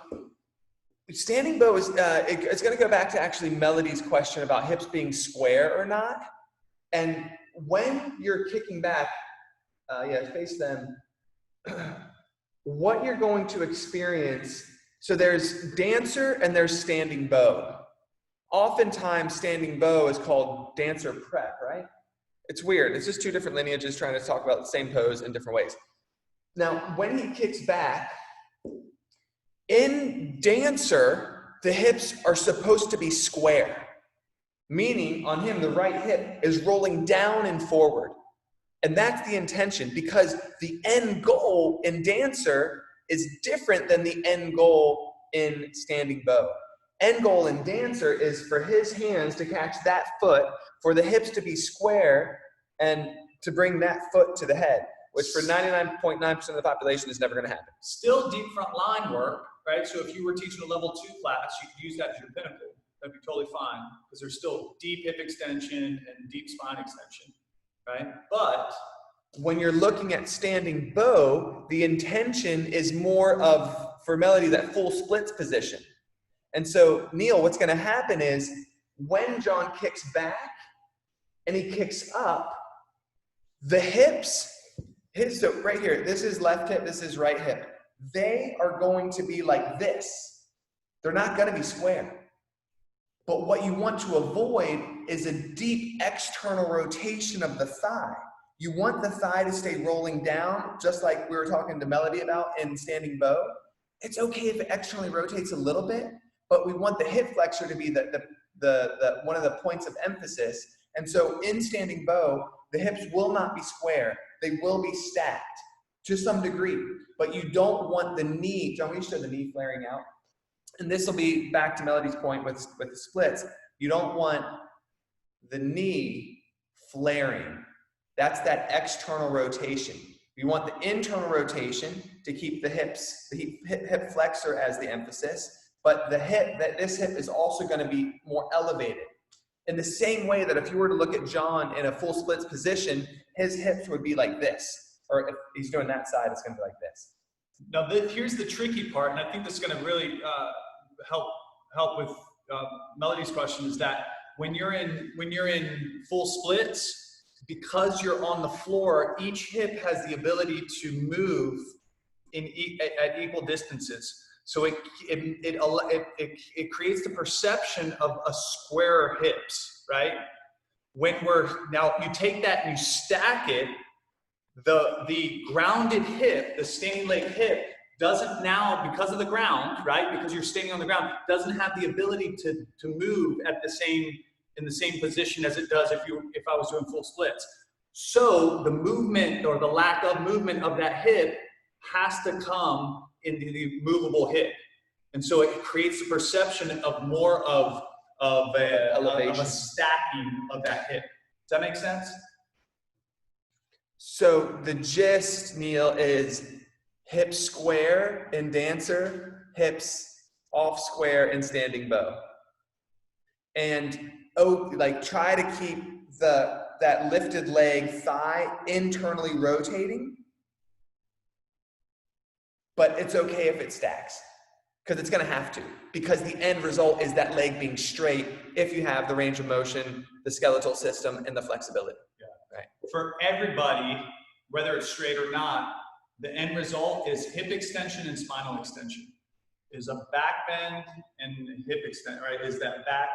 standing bow is it's going to go back to actually Melody's question about hips being square or not. And when you're kicking back, face them. What you're going to experience, so there's dancer and there's standing bow. Oftentimes standing bow is called dancer prep, right? It's weird. It's just two different lineages trying to talk about the same pose in different ways. Now, when he kicks back, in dancer, the hips are supposed to be square, meaning on him, the right hip is rolling down and forward. And that's the intention, because the end goal in dancer is different than the end goal in standing bow. End goal in dancer is for his hands to catch that foot, for the hips to be square, and to bring that foot to the head, which for 99.9% of the population is never going to happen. Still deep front line work, right? So if you were teaching a level 2 class, you could use that as your pinnacle. That'd be totally fine, because there's still deep hip extension and deep spine extension. Right? But when you're looking at standing bow, the intention is more of, for Melody, that full splits position. And so, Neil, what's going to happen is when John kicks back and he kicks up, the hips, so right here, this is left hip, this is right hip. They are going to be like this. They're not going to be square. But what you want to avoid is a deep external rotation of the thigh. You want the thigh to stay rolling down, just like we were talking to Melody about in standing bow. It's okay if it externally rotates a little bit, but we want the hip flexor to be the one of the points of emphasis. And so in standing bow, the hips will not be square. They will be stacked to some degree, but you don't want the knee, John, will you show the knee flaring out? And this will be back to Melody's point with the splits. You don't want the knee flaring. That's that external rotation. You want the internal rotation to keep the hips, the hip flexor as the emphasis, but this hip is also going to be more elevated. In the same way that if you were to look at John in a full splits position, his hips would be like this. Or if he's doing that side, it's going to be like this. Now, here's the tricky part, and I think this is going to really help with Melody's question, is that when you're in full splits, because you're on the floor, each hip has the ability to move at equal distances. So it creates the perception of a square hips, right? Now you take that and you stack it, the grounded hip, the standing leg hip, doesn't now, because of the ground, right? Because you're standing on the ground, doesn't have the ability to move at the same, in the same position as it does if I was doing full splits. So the movement or the lack of movement of that hip has to come in the movable hip. And so it creates the perception of more of a stacking of that hip. Does that make sense? So the gist, Neil, is hips square in dancer, hips off square in standing bow. And like try to keep that lifted leg thigh internally rotating, but it's okay if it stacks, because it's going to have to, because the end result is that leg being straight if you have the range of motion, the skeletal system, and the flexibility. Yeah. Right. For everybody, whether it's straight or not, the end result is hip extension and spinal extension. Is a back bend and hip extension, right? Is that back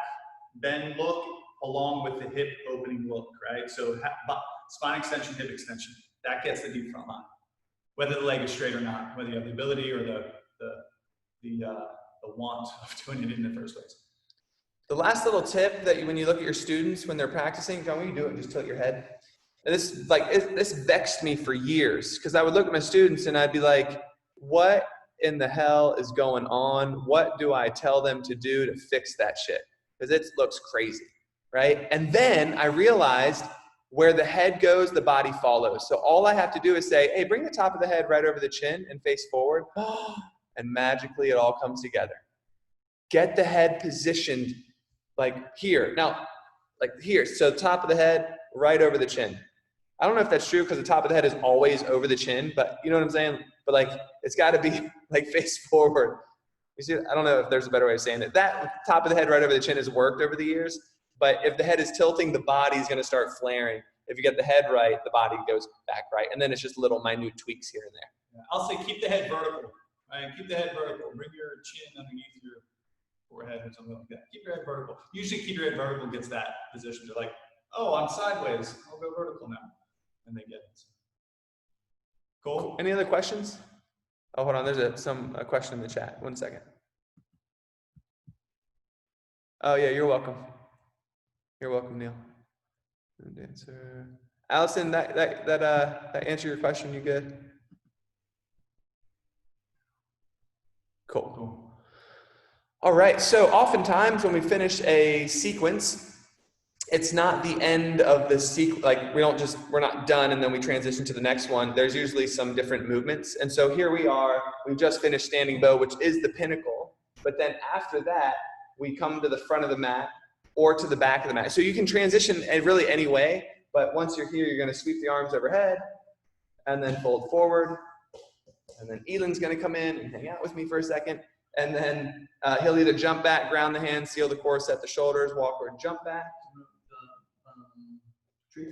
bend look along with the hip opening look, right? So spine extension, hip extension, that gets the deep front line. Whether the leg is straight or not, whether you have the ability or the want of doing it in the first place. The last little tip that when you look at your students when they're practicing, John, when you do it, just tilt your head. And this vexed me for years, because I would look at my students and I'd be like, what in the hell is going on? What do I tell them to do to fix that shit? Because it looks crazy, right? And then I realized where the head goes, the body follows. So all I have to do is say, hey, bring the top of the head right over the chin and face forward. And magically it all comes together. Get the head positioned like here. Now, like here. So top of the head, right over the chin. I don't know if that's true because the top of the head is always over the chin, but you know what I'm saying? But like, it's got to be like face forward. You see, I don't know if there's a better way of saying it. That top of the head right over the chin has worked over the years, but if the head is tilting, the body's going to start flaring. If you get the head right, the body goes back right. And then it's just little minute tweaks here and there. Yeah. I'll say keep the head vertical, right? Keep the head vertical. Bring your chin underneath your forehead or something like that. Keep your head vertical. Usually keep your head vertical gets that position. They're like, oh, I'm sideways. I'll go vertical now. And they get it. Cool. Any other questions? Oh, hold on. There's a question in the chat. 1 second. Oh, yeah. You're welcome. You're welcome, Neil. Dancer. Allison, that answer your question. You good? Cool. All right. So oftentimes when we finish a sequence, it's not the end of the sequence. Like we're not done and then we transition to the next one. There's usually some different movements. And so here we are, we've just finished standing bow, which is the pinnacle. But then after that, we come to the front of the mat or to the back of the mat. So you can transition really any way, but once you're here, you're gonna sweep the arms overhead and then fold forward. And then Elan's gonna come in and hang out with me for a second. And then he'll either jump back, ground the hands, seal the core, set the shoulders, walk or jump back. Tree?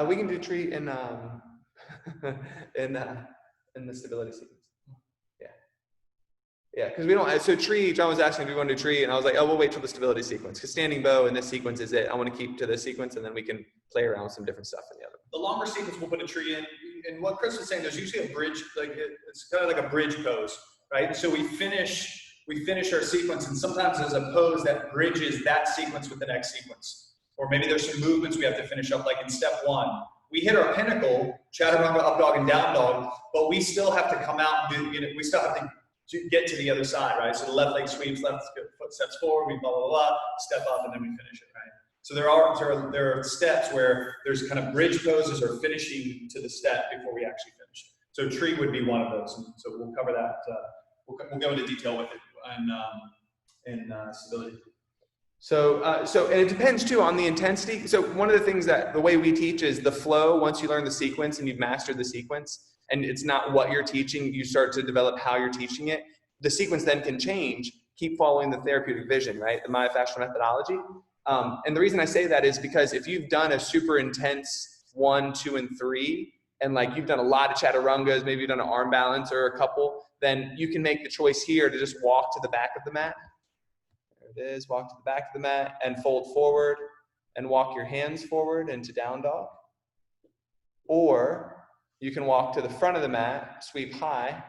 We can do tree in the stability sequence. Yeah, because we don't. So tree, John was asking if we want to do tree, and I was like, oh, we'll wait till the stability sequence, because standing bow in this sequence is it. I want to keep to this sequence, and then we can play around with some different stuff in the other. The longer sequence, we'll put a tree in. And what Chris was saying, there's usually a bridge, like it's kind of like a bridge pose, right? So we finish our sequence, and sometimes there's a pose that bridges that sequence with the next sequence. Or maybe there's some movements we have to finish up, like in step one. We hit our pinnacle, chaturanga, up dog, and down dog, but we still have to come out and do, we still have to get to the other side, right? So the left leg sweeps, left foot steps forward, we blah, blah, blah, step up, and then we finish it, right? So there are steps where there's kind of bridge poses or finishing to the step before we actually finish. So tree would be one of those. So we'll cover that. We'll go into detail with it in stability. So and it depends too on the intensity. So one of the things that the way we teach is the flow. Once you learn the sequence and you've mastered the sequence, and it's not what you're teaching, you start to develop how you're teaching it. The sequence then can change. Keep following the therapeutic vision, right? The myofascial methodology. And the reason I say that is because if you've done a super intense 1, 2, and 3, and like you've done a lot of chaturangas, maybe you've done an arm balance or a couple, then you can make the choice here to just walk to the back of the mat. There it is, walk to the back of the mat and fold forward and walk your hands forward into down dog. Or you can walk to the front of the mat, sweep high,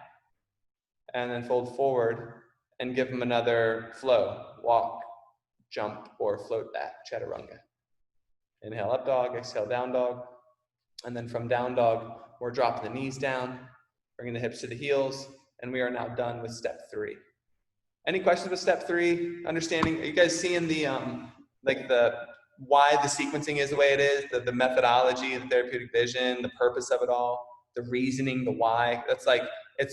and then fold forward and give them another flow. Walk, jump, or float back, chaturanga. Inhale up dog, exhale down dog. And then from down dog, we're dropping the knees down, bringing the hips to the heels, and we are now done with step 3. Any questions with step 3? Understanding, are you guys seeing the, why the sequencing is the way it is, the methodology, the therapeutic vision, the purpose of it all, the reasoning, the why? That's like, if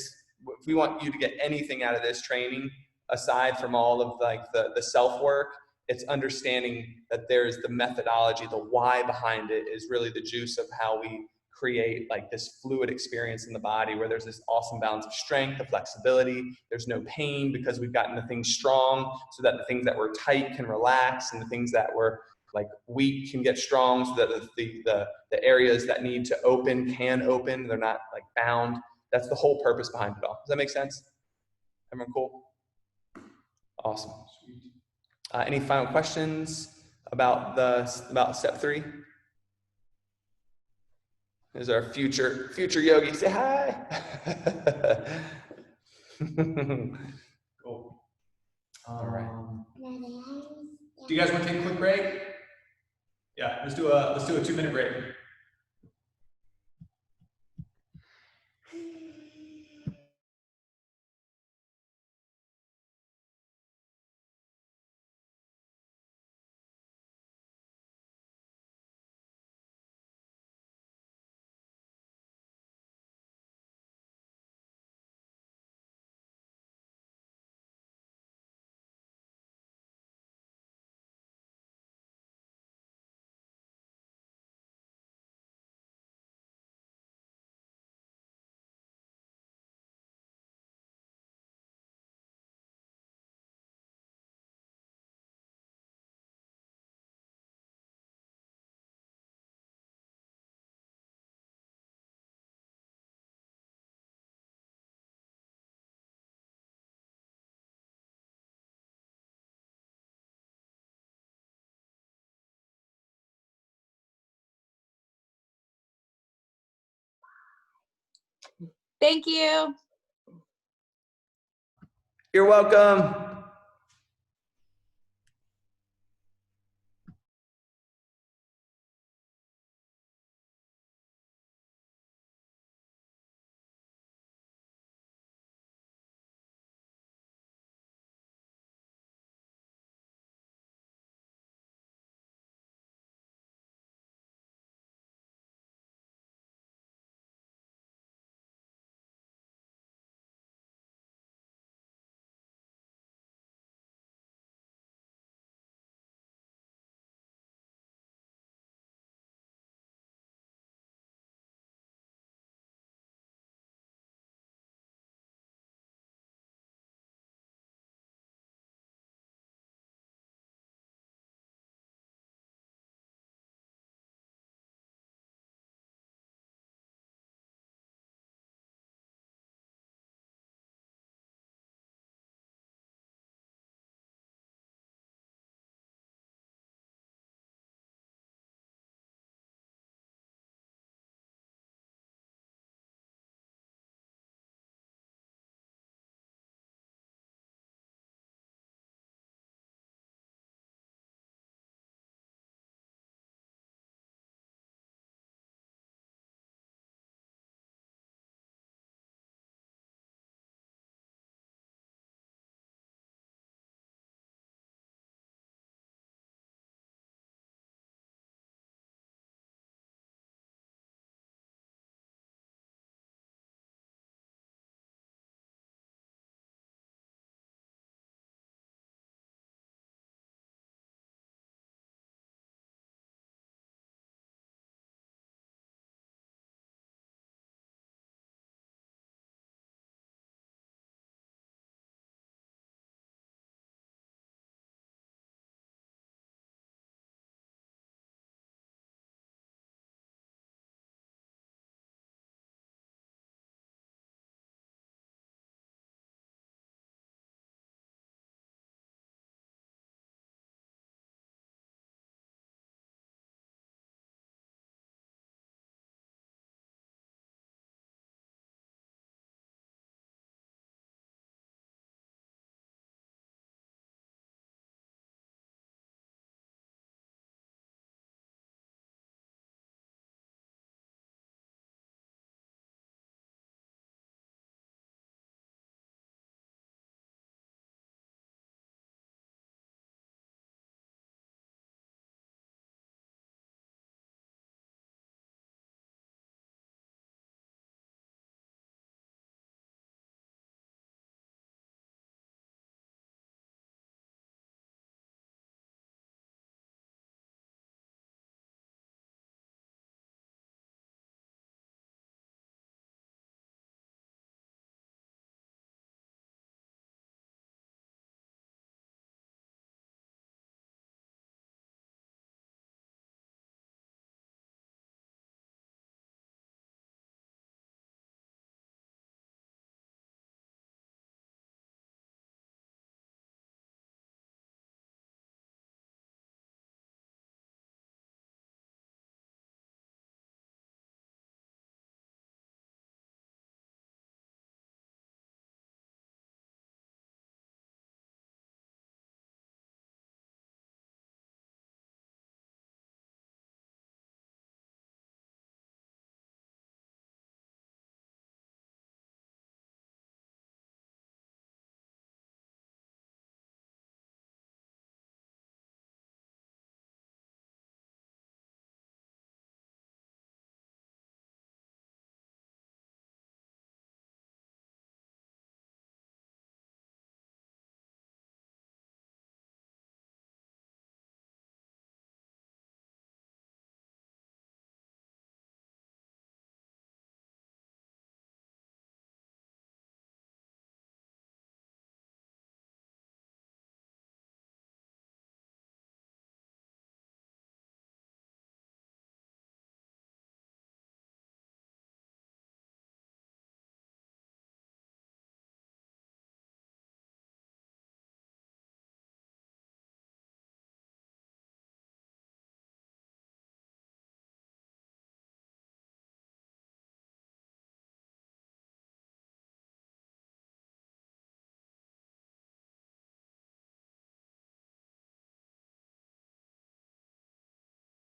we want you to get anything out of this training, aside from all of like the self-work, it's understanding that there's the methodology, the why behind it is really the juice of how we create like this fluid experience in the body where there's this awesome balance of strength, of flexibility. There's no pain because we've gotten the things strong so that the things that were tight can relax and the things that were like weak can get strong so that the areas that need to open can open. They're not like bound. That's the whole purpose behind it all. Does that make sense? Everyone cool? Awesome. Any final questions about step 3? Is our future yogi? Say hi. Cool. All right. Do you guys want to take a quick break? Yeah, let's do a 2-minute break. Thank you. You're welcome.